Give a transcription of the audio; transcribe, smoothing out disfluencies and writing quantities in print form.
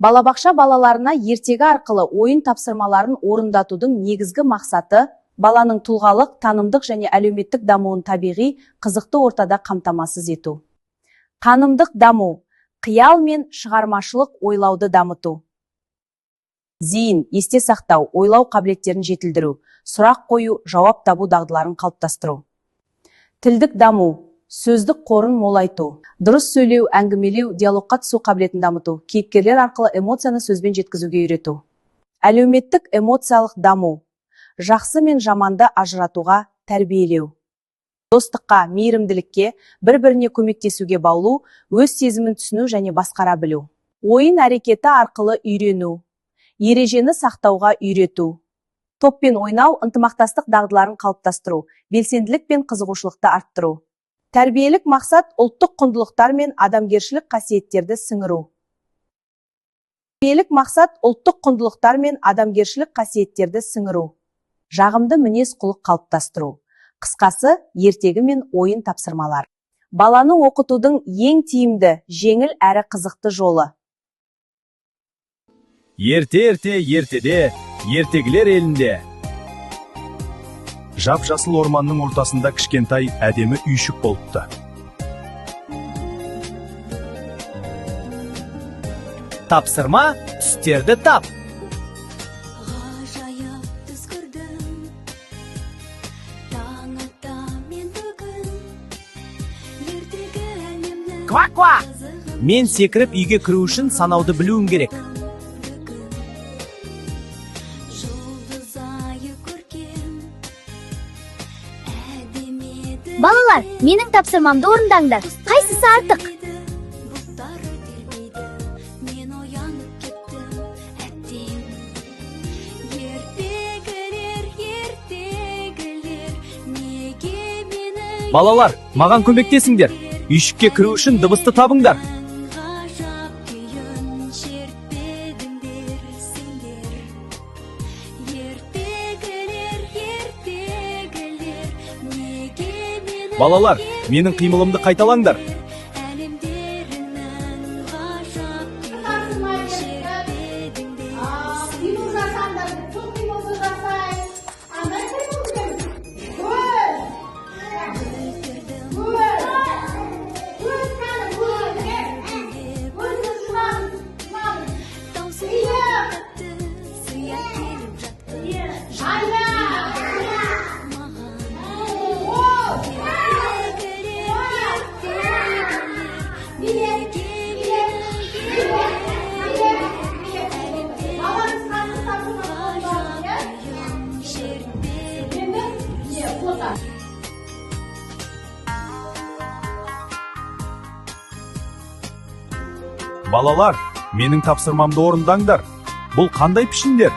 Балабақша балаларына ертегі арқылы ойын тапсырмаларын орындатудың негізгі мақсаты баланың тұлғалық, танымдық және әлеуметтік дамуын табиғи, қызықты ортада қамтамасыз ету. Танымдық даму, қиял мен шығармашылық ойлауды дамыту. Зейін, есте сақтау, ойлау қабілеттерін жетілдіру, сұрақ қою, жауап табу дағдыларын қалыптастыру. Тілдік даму, сөздік қорын молайту, дұрыс сөйлеу, әңгімелеу, диалогқа түсу қабілетін дамыту, кейіпкерлер арқылы эмоцияны сөзбен жеткізуге үйрету. Әлеуметтік эмоциялық даму, жақсы мен жаманды ажыратуға тәрбиелеу. Достыққа, мейірімділікке, бір-біріне көмектесуге баулу, өз сезімін түсіну және басқара білу. Ойын әрекеті арқылы үйрену, ережені сақтауға үйрету. Топпен ойнау, ынтымақтастық дағдыларын қалыптастыру, белсенділік пен қызығушылықты арттыру. Тәрбиелік мақсат ұлттық құндылықтар мен адамгершілік қасиеттерді сіңіру. Тәрбиелік мақсат ұлттық құндылықтар мен адамгершілік қасиеттерді сіңіру. Жағымды мінез құлық қалыптастыру. Қысқасы, ертегі мен ойын тапсырмалар. Баланы оқытудың ең тиімді, жеңіл әрі қызықты жолы. Ерте-ерте ертеде, ертегілер елінде. Жап-жасыл орманның ортасында кішкентай әдемі үйшік болыпты. Тапсырма, түстерді тап. Ква-ква! Мен секіріп үйге кіру үшін санауды білуім керек. Балалар, менің тапсырмамды орындаңдар. Қайсысы артық? Балалар, маған көмектесіңдер. Үйшікке кіру үшін дыбысты табыңдар. Балалар, менің қимылымды қайталаңдар. Балалар, менің тапсырмамды орындаңдар. Бұл қандай пішіндер?